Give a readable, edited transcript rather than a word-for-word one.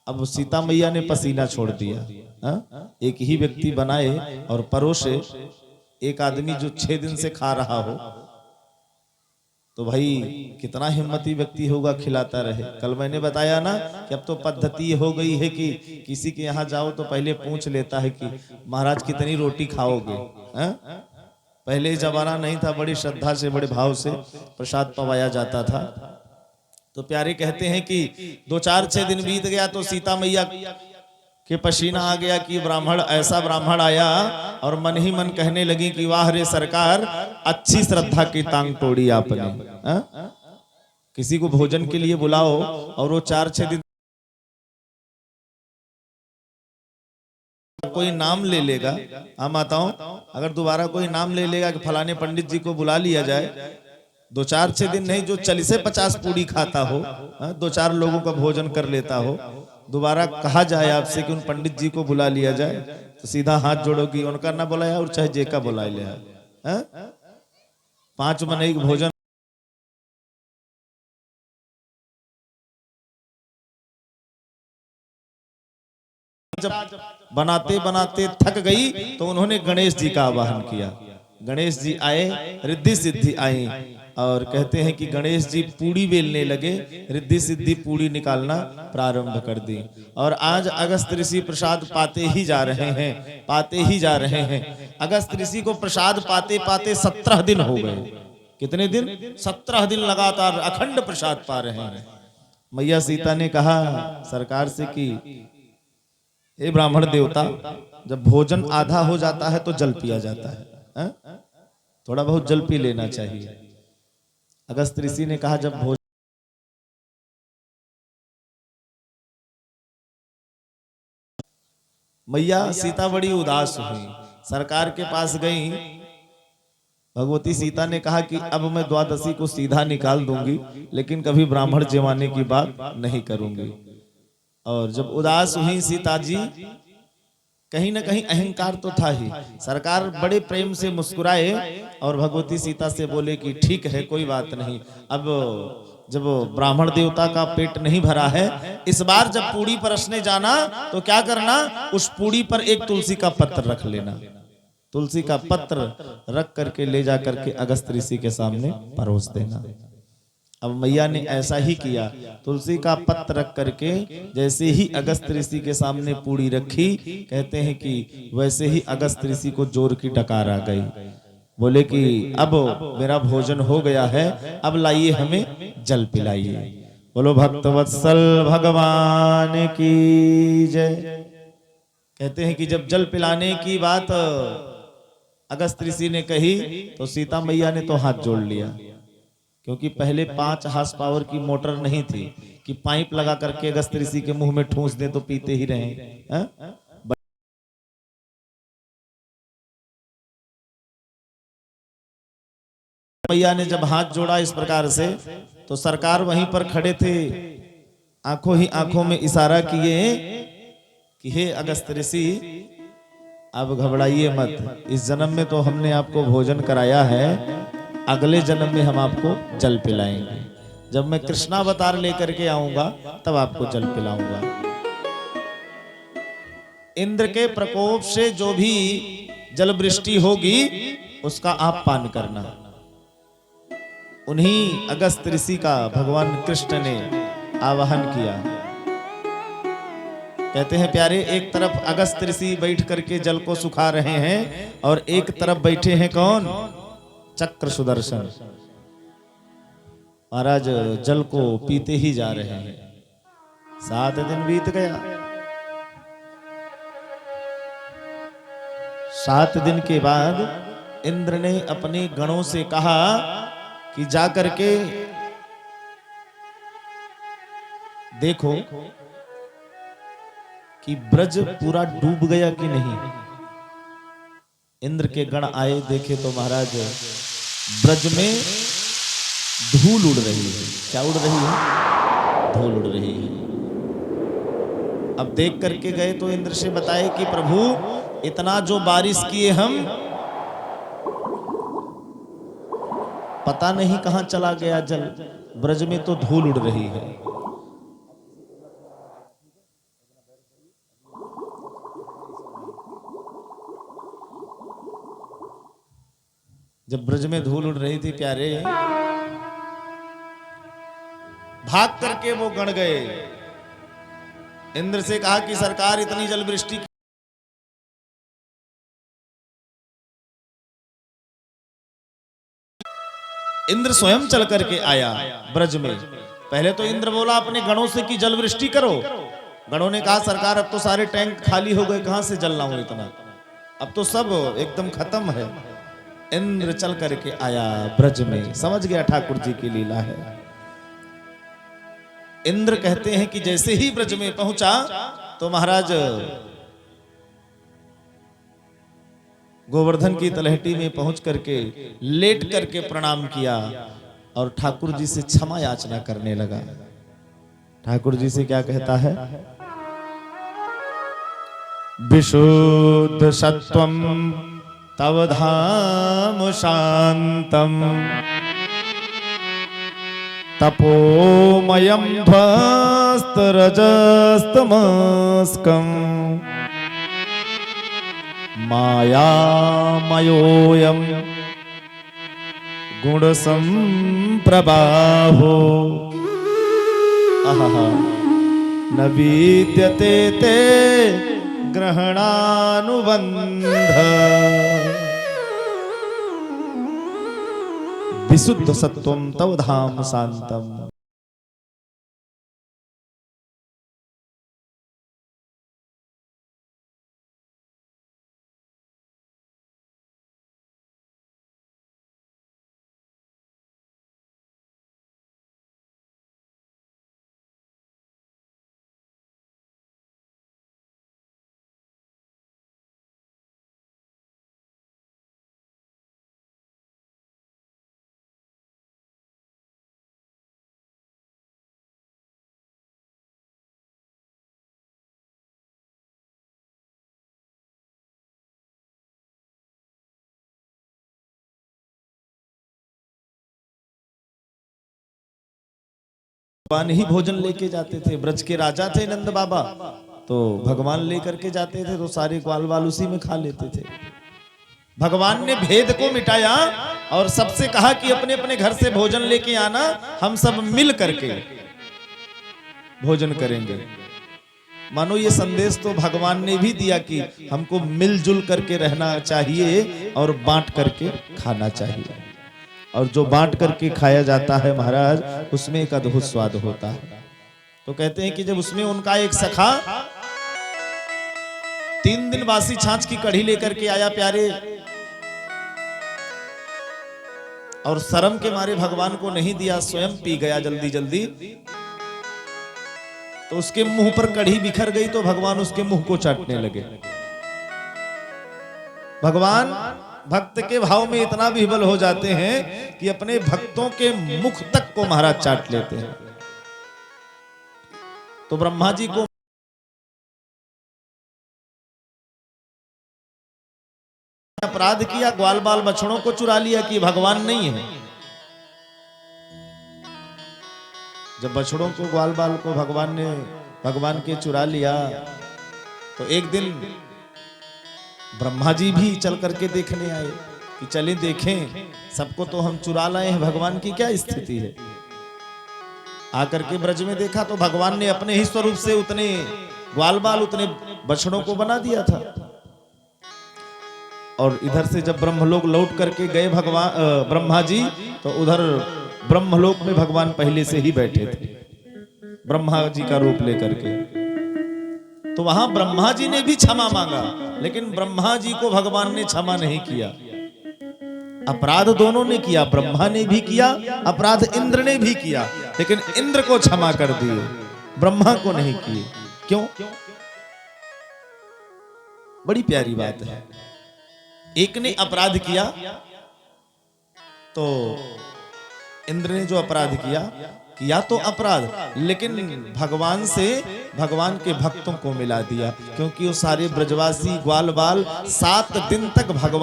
अब सीता मैया ने पसीना छोड़ दिया। एक ही व्यक्ति बनाए और परोसे, एक आदमी जो 6 दिन से खा रहा हो, तो भाई कितना हिम्मती व्यक्ति होगा खिलाता रहे। कल मैंने बताया ना कि अब तो पद्धति हो गई है कि किसी के यहाँ जाओ तो पहले पूछ लेता है कि महाराज कितनी रोटी खाओगे। पहले जमाना नहीं था, बड़ी श्रद्धा से बड़े भाव से प्रसाद पवाया जाता था। तो प्यारे कहते हैं कि 2-4-6 दिन बीत गया तो सीता मैया के पसीना आ गया कि ब्राह्मण, ऐसा ब्राह्मण आया और मन ही मन कहने लगी कि वाह रे सरकार, अच्छी श्रद्धा की टांग तोड़ी आपने। किसी को भोजन के लिए बुलाओ और वो 4-6 दिन कोई नाम ले लेगा। हाँ माताओं, अगर दोबारा कोई नाम ले लेगा कि फलाने पंडित जी को बुला लिया जाए, 2-4-6 दिन नहीं, जो 40 से 50 पूड़ी खाता हो, 2-4 लोगों का भोजन कर लेता हो, दोबारा कहा जाए आपसे कि उन पंडित जी को बुला लिया जाए तो सीधा हाथ जोड़ोगी, उनका ना बुलाया और चाहे जेका बुला लिया। 5 मन एक भोजन जब बनाते बनाते थक गई तो उन्होंने गणेश जी का आवाहन किया। गणेश जी आए, रिद्धि सिद्धि आई और कहते हैं कि गणेश जी पूड़ी बेलने लगे, रिद्धि सिद्धि पूड़ी निकालना प्रारंभ कर दी। और आज अगस्त ऋषि प्रसाद पाते ही जा रहे हैं, पाते ही जा रहे हैं। अगस्त ऋषि को प्रसाद पाते पाते 17 दिन हो गए। कितने दिन? 17 दिन लगातार अखंड प्रसाद पा रहे हैं। मैया सीता ने कहा सरकार से कि हे ब्राह्मण देवता, जब भोजन आधा हो जाता है तो जल पिया जाता है, थोड़ा बहुत जल पी लेना चाहिए। अगस्त ऋषि ने कहा जब भोजन, मैया सीता बड़ी उदास हुई, सरकार के पास गई। भगवती सीता ने कहा कि अब मैं द्वादशी को सीधा निकाल दूंगी, लेकिन कभी ब्राह्मण जमाने की बात नहीं करूंगी। और जब उदास हुई सीता जी, कहीं ना कहीं अहंकार तो था ही। सरकार बड़े प्रेम से मुस्कुराए और भगवती सीता से बोले कि ठीक है, कोई बात नहीं, अब जब ब्राह्मण देवता का पेट नहीं भरा है, इस बार जब पूड़ी परसने जाना तो क्या करना, उस पूड़ी पर एक तुलसी का पत्र रख लेना। तुलसी का पत्र रख करके ले जा करके अगस्त ऋषि के सामने परोस देना। अब मैया ने ऐसा ही किया, तुलसी का पत्र रख करके जैसे ही अगस्त ऋषि के सामने पूड़ी रखी, कहते हैं कि वैसे ही अगस्त ऋषि को जोर की डकार आ गई। बोले कि अब मेरा भोजन हो गया है, अब लाइए हमें जल पिलाइए। बोलो भक्तवत्सल भगवान की जय। कहते हैं कि जब जल पिलाने की बात अगस्त ऋषि ने कही तो सीता मैया ने तो हाथ जोड़ लिया, क्योंकि पहले 5 हार्स पावर की मोटर नहीं थी कि पाइप लगा करके अगस्त ऋषि के मुंह में ठूंस दे तो पीते ही रहे। मैया ने जब हाथ जोड़ा इस प्रकार से तो सरकार वहीं पर खड़े थे, आंखों ही आंखों में इशारा किए कि हे अगस्त ऋषि, अब घबराइए मत, इस जन्म में तो हमने आपको भोजन कराया है, अगले जन्म में हम आपको जल पिलाएंगे। जब मैं कृष्णावतार लेकर के आऊंगा तब आपको जल पिलाऊंगा। इंद्र के प्रकोप से जो भी जल वृष्टि होगी उसका आप पान करना। उन्हीं अगस्त ऋषि का भगवान कृष्ण ने आवाहन किया। कहते हैं प्यारे, एक तरफ अगस्त ऋषि बैठ करके जल को सुखा रहे हैं और एक तरफ बैठे हैं कौन, चक्र सुदर्शन महाराज, जल को पीते ही जा रहे हैं। 7 दिन बीत गया। 7 दिन के बाद इंद्र ने अपने गणों से कहा कि जा करके देखो कि ब्रज पूरा डूब गया कि नहीं। इंद्र के गण आए, देखे तो महाराज ब्रज में धूल उड़ रही है। क्या उड़ रही है? धूल उड़ रही है। अब देख करके गए तो इंद्र से बताए कि प्रभु, इतना जो बारिश किए हम, पता नहीं कहां चला गया जल, ब्रज में तो धूल उड़ रही है। जब ब्रज में धूल उड़ रही थी प्यारे, भाग करके वो गण गए, इंद्र से कहा कि सरकार इतनी जल वृष्टि, इंद्र स्वयं चल करके आया ब्रज में। पहले तो इंद्र बोला अपने गणों से कि जल वृष्टि करो, गणों ने कहा सरकार अब तो सारे टैंक खाली हो गए, कहां से जल लाऊं इतना, अब तो सब एकदम खत्म है। इंद्र चल करके आया ब्रज में, समझ गया ठाकुर जी की लीला है। इंद्र कहते हैं कि जैसे ही ब्रज में पहुंचा तो महाराज गोवर्धन की तलहटी में पहुंच करके लेट करके प्रणाम किया और ठाकुर जी से क्षमा याचना करने लगा। ठाकुर जी से क्या कहता है? विशुद्ध सत्वम तव धाम शांतम तपोमयम ध्वस्त रजस्तमस्कम मायामयोऽयं गुण संप्रबाहो न विद्यते ते ग्रहणानुबंध विशुद्ध सत्वं तव धाम शांतम। भगवान ही भोजन लेके जाते थे, ब्रज के राजा थे नंद बाबा, तो भगवान लेकर के जाते थे तो सारे ग्वाल बाल उसी में खा लेते थे। भगवान ने भेद को मिटाया और सबसे कहा कि अपने अपने घर से भोजन लेके आना, हम सब मिल करके भोजन करेंगे। मानो ये संदेश तो भगवान ने भी दिया कि हमको मिलजुल करके रहना चाहिए और बांट करके खाना चाहिए, और जो बांट करके खाया जाता है महाराज उसमें एक अद्भुत स्वाद होता है। तो कहते हैं कि जब उसमें उनका एक सखा 3 दिन बासी छाछ की कढ़ी लेकर के आया प्यारे, और शर्म के मारे भगवान को नहीं दिया, स्वयं पी गया जल्दी जल्दी, तो उसके मुंह पर कढ़ी बिखर गई तो भगवान उसके मुंह को चाटने लगे। भगवान भक्त के भाव में इतना विह्वल हो जाते हैं कि अपने भक्तों के मुख तक को महाराज चाट लेते हैं। तो ब्रह्मा जी को अपराध किया, ग्वाल बाल बछड़ों को चुरा लिया कि भगवान नहीं है। जब बछड़ों को ग्वाल बाल को भगवान के चुरा लिया तो एक दिन ब्रह्मा जी भी चल करके देखने आए कि चले देखें, सबको तो हम चुरा लाए हैं, भगवान की क्या स्थिति है। आकर के ब्रज में देखा तो भगवान ने अपने ही स्वरूप से उतने ग्वाल बाल उतने बछड़ों को बना दिया था। और इधर से जब ब्रह्मलोक लौट करके गए ब्रह्मा जी, तो उधर ब्रह्मलोक में भगवान पहले से ही बैठे थे ब्रह्मा जी का रूप लेकर के। तो वहां ब्रह्मा जी ने भी क्षमा मांगा, लेकिन ब्रह्मा जी को भगवान ने क्षमा नहीं किया। अपराध दोनों ने किया, ब्रह्मा ने भी किया अपराध, इंद्र ने भी किया, लेकिन इंद्र को क्षमा कर दिए, ब्रह्मा को नहीं किए। क्यों? बड़ी प्यारी बात है। एक ने अपराध किया तो इंद्र ने जो अपराध किया तो अपराध, लेकिन भगवान से भगवान के भक्तों को मिला दिया, क्योंकि वो सारे ब्रजवासी ग्वाल बाल 7 दिन तक भगवान